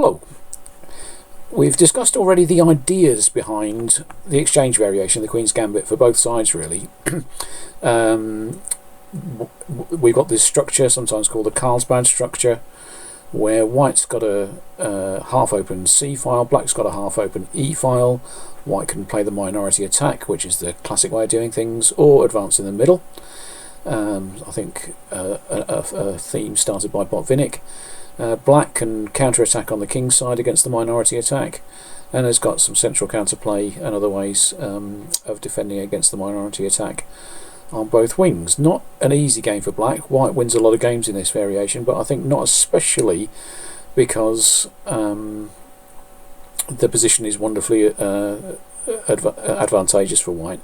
Hello. We've discussed already the ideas behind the exchange variation, the Queen's Gambit, for both sides really. We've got this structure, sometimes called the Carlsbad structure, where white's got a half-open C file, black's got a half-open E file. White can play the minority attack, which is the classic way of doing things, or advance in the middle. I think a theme started by Botvinnik. Black can counter-attack on the king's side against the minority attack, and has got some central counterplay and other ways of defending against the minority attack on both wings. Not an easy game for black. White wins a lot of games in this variation, but I think not especially because the position is wonderfully advantageous for white.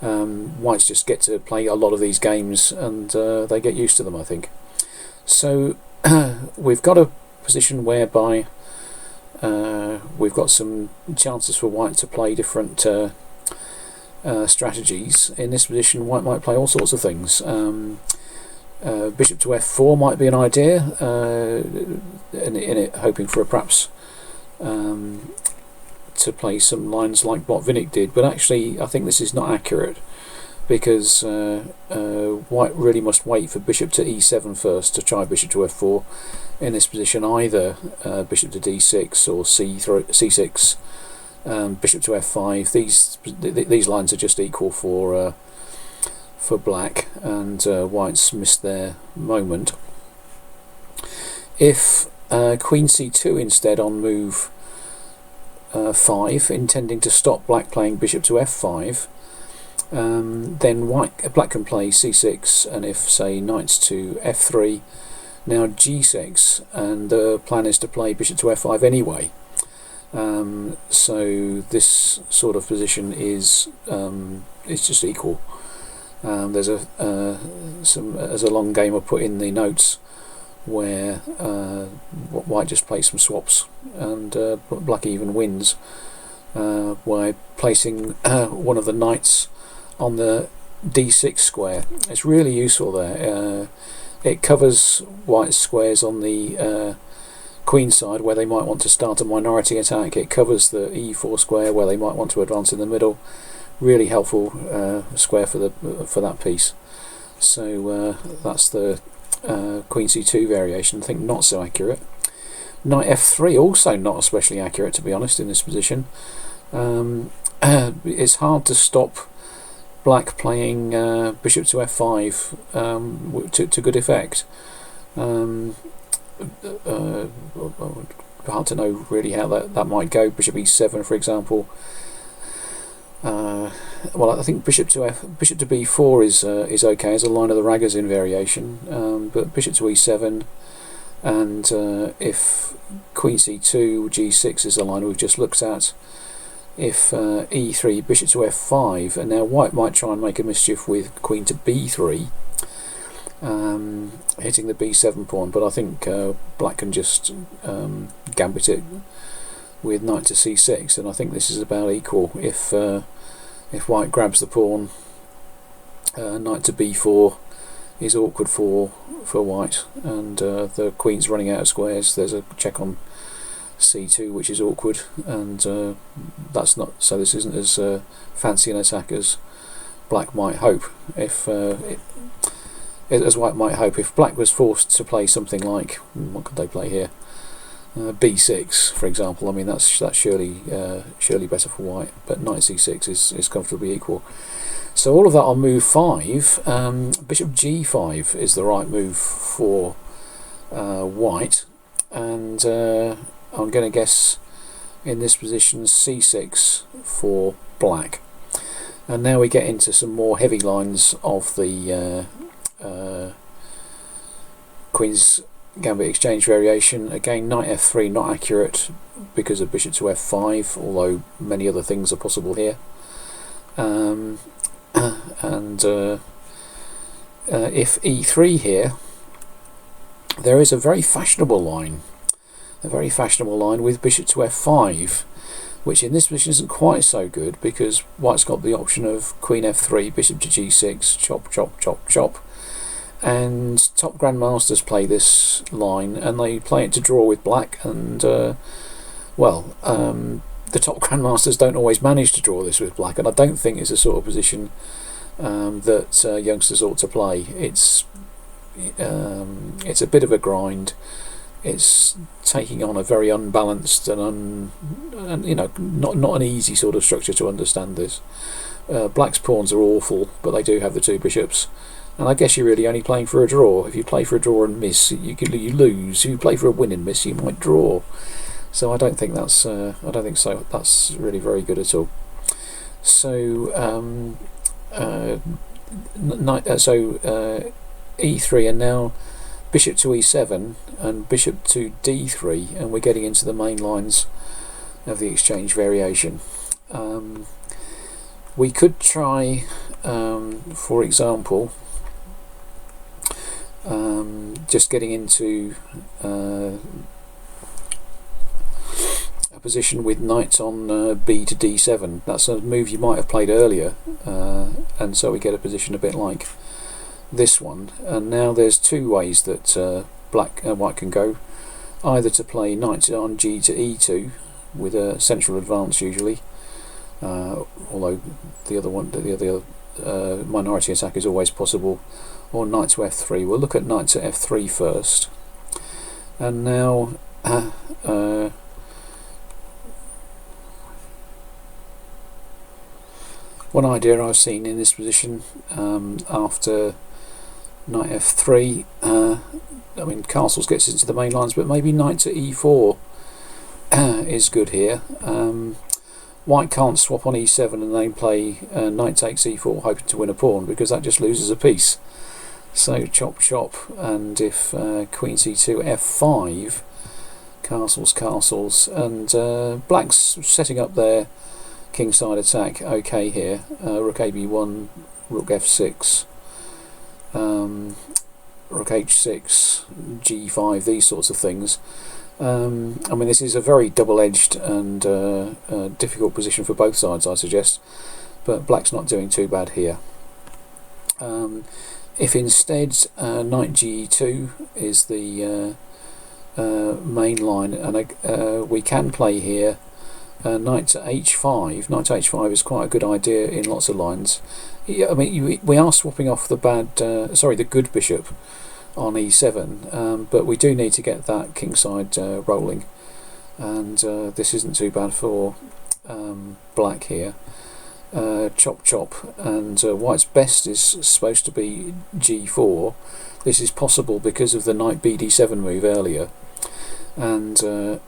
Whites just get to play a lot of these games, and they get used to them, I think. So we've got a position whereby we've got some chances for white to play different strategies. In this position, white might play all sorts of things. Bishop to f4 might be an idea, in it hoping for perhaps to play some lines like Botvinnik did, but actually I think this is not accurate, because white really must wait for bishop to e7 first to try bishop to f4. In this position, either bishop to d6 or c6, bishop to f5. These lines are just equal for black, and white's missed their moment. If queen c2 instead on move 5, intending to stop black playing bishop to f5, then black can play c6, and if say knights to f3, now g6, and the plan is to play bishop to f5 anyway. So this sort of position is just equal. There's a long game I put in the notes where white just plays some swaps, and black even wins by placing one of the knights on the d6 square. It's really useful there. It covers white's squares on the queen side where they might want to start a minority attack. It covers the e4 square where they might want to advance in the middle. Really helpful square for that piece. So that's the queen c2 variation. I think not so accurate. Knight f3 also not especially accurate, to be honest, in this position. It's hard to stop black playing bishop to f5 to good effect. Hard to know really how that might go. Bishop e7, for example. Well, I think bishop to b4 is okay as a line of the Ragozin variation, but bishop to e7, and if queen c2, g6 is a line we've just looked at. If e3, bishop to f5, and now white might try and make a mischief with queen to b3, hitting the b7 pawn, but I think black can just gambit it with knight to c6, and I think this is about equal. If white grabs the pawn, knight to b4 is awkward for white, and the queen's running out of squares. There's a check on c2 which is awkward, and that's not, so this isn't as fancy an attack as black might hope. As white might hope, if black was forced to play something like, what could they play here, b6 for example, I mean that's surely better for white, but knight c6 is comfortably equal. So all of that on move 5. Bishop g5 is the right move for white, and I'm going to guess in this position c6 for black. And now we get into some more heavy lines of the Queen's Gambit Exchange variation. Again, knight f3 not accurate because of bishop to f5, although many other things are possible here. If e3 here, there is a very fashionable line with bishop to f5, which in this position isn't quite so good, because white's got the option of queen f3, bishop to g6, chop chop chop chop, and top grandmasters play this line, and they play it to draw with black, and the top grandmasters don't always manage to draw this with black, and I don't think it's a sort of position that youngsters ought to play. It's a bit of a grind. It's taking on a very unbalanced and not an easy sort of structure to understand this. Black's pawns are awful, but they do have the two bishops, and I guess you're really only playing for a draw. If you play for a draw and miss, you lose. If you play for a win and miss, you might draw. So I don't think that's really very good at all. So E3, and now bishop to E7 and bishop to D3, and we're getting into the main lines of the exchange variation. We could try, for example, just getting into a position with knight on B to D7. That's a move you might have played earlier, and so we get a position a bit like this one. And now there's two ways that white can go: either to play knight on G to E2 with a central advance usually, although the other minority attack is always possible, or knight to F3. We'll look at knight to F3 first. And now one idea I've seen in this position, after knight F3, I mean castles gets into the main lines, but maybe knight to E4 is good here. White can't swap on E7 and then play knight takes E4 hoping to win a pawn, because that just loses a piece. So chop chop, and if queen C2 F5, castles, and black's setting up their kingside attack okay here. Rook AB1, rook F6, rook H6, G5, these sorts of things. I mean, this is a very double-edged and difficult position for both sides, I suggest, but black's not doing too bad here. If instead knight G2 is the main line, and we can play here knight to H5. Knight to H5 is quite a good idea in lots of lines. Yeah, I mean, we are swapping off the good bishop on E7, but we do need to get that kingside rolling, and this isn't too bad for black here. Chop chop, and white's best is supposed to be G4. This is possible because of the knight BD7 move earlier, and so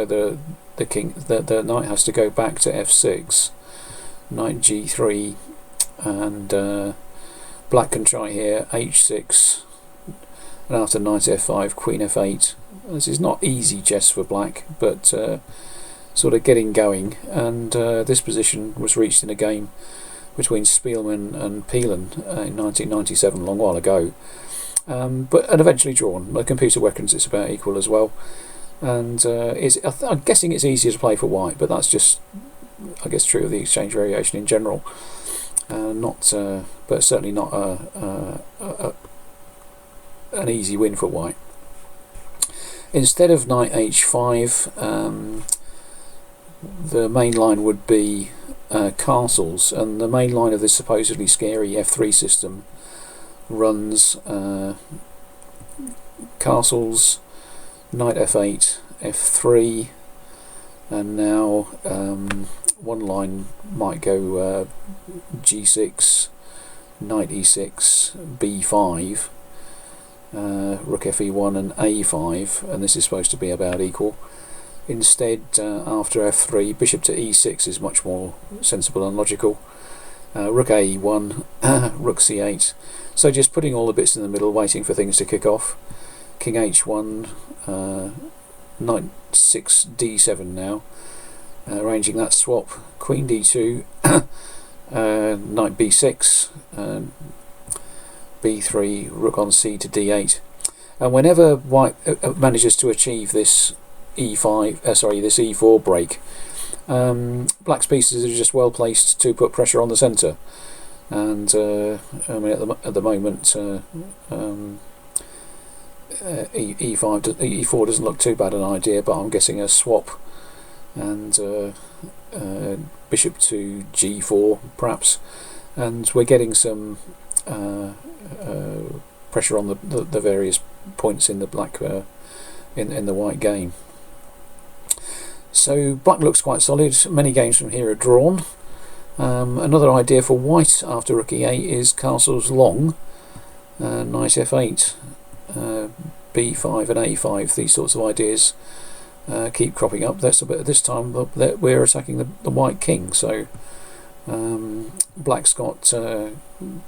the knight has to go back to F6, knight G3, and black can try here H6, and after knight F5, queen F8. This is not easy chess for black, but sort of getting going, and this position was reached in a game between Spielman and Pelan in 1997, a long while ago, but eventually drawn. The computer reckons it's about equal as well, and I'm guessing it's easier to play for white, but that's just, I guess, true of the exchange variation in general. But certainly not an easy win for white. Instead of knight H5, the main line would be castles, and the main line of this supposedly scary F3 system runs castles, knight F8, F3, and now one line might go G6, knight E6, B5, rook FE1 and A5, and this is supposed to be about equal. Instead, after F3, bishop to E6 is much more sensible and logical. Rook A1, rook C8. So just putting all the bits in the middle, waiting for things to kick off. King H1, knight 6 D7 now. Arranging that swap. Queen D2, knight B6, B3, rook on C to D8. And whenever white manages to achieve this this E4 break, black's pieces are just well placed to put pressure on the centre. and I mean at the moment E4 doesn't look too bad an idea, but I'm guessing a swap and bishop to G4 perhaps, and we're getting some pressure on the various points in the black in the white game. So black looks quite solid. Many games from here are drawn. Another idea for white after rook e8 is castles long, knight f8, b5 and a5. These sorts of ideas keep cropping up. This time we're attacking the white king, so black's got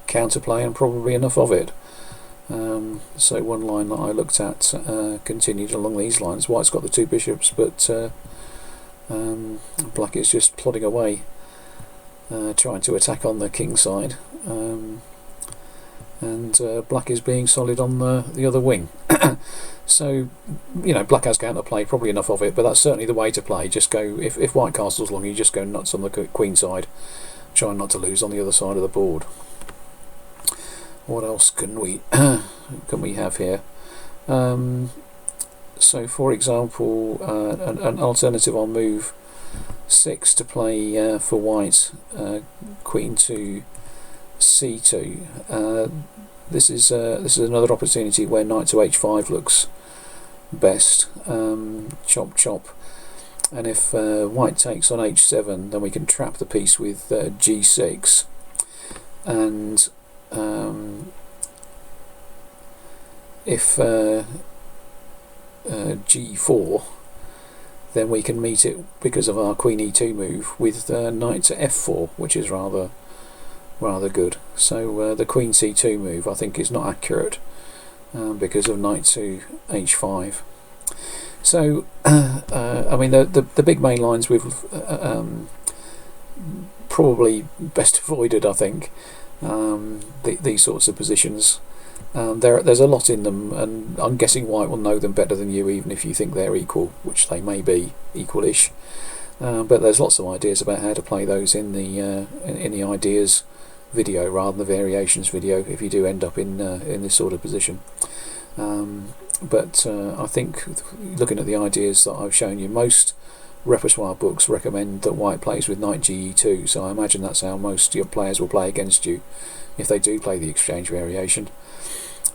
counterplay and probably enough of it. So one line that I looked at continued along these lines. White's got the two bishops, but black is just plodding away, trying to attack on the king side, and black is being solid on the other wing. So, you know, black has counterplay, probably enough of it, but that's certainly the way to play. Just go, if white castle's long, you just go nuts on the queen side, trying not to lose on the other side of the board. What else can we have here? So, for example, an alternative on move 6 to play for white, queen to c2. This is another opportunity where knight to h5 looks best. Chop chop, and if white takes on h7, then we can trap the piece with g6, and if g4, then we can meet it because of our queen e2 move with knight to f4, which is rather good. So the queen c2 move I think is not accurate because of knight to h5. So I mean the big main lines we've probably best avoided, I think. These sorts of positions. There's a lot in them, and I'm guessing white will know them better than you, even if you think they're equal, which they may be equal-ish. But there's lots of ideas about how to play those in the ideas video rather than the variations video, if you do end up in this sort of position. But I think looking at the ideas that I've shown you, most repertoire books recommend that white plays with knight ge2, so I imagine that's how most of your players will play against you if they do play the exchange variation.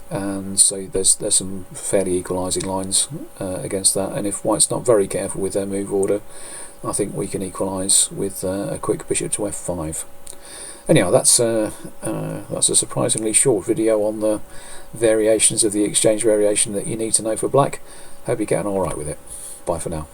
And so there's some fairly equalising lines against that, and if white's not very careful with their move order, I think we can equalise with a quick bishop to f5. Anyhow, that's a surprisingly short video on the variations of the exchange variation that you need to know for black. Hope you're getting alright with it. Bye for now.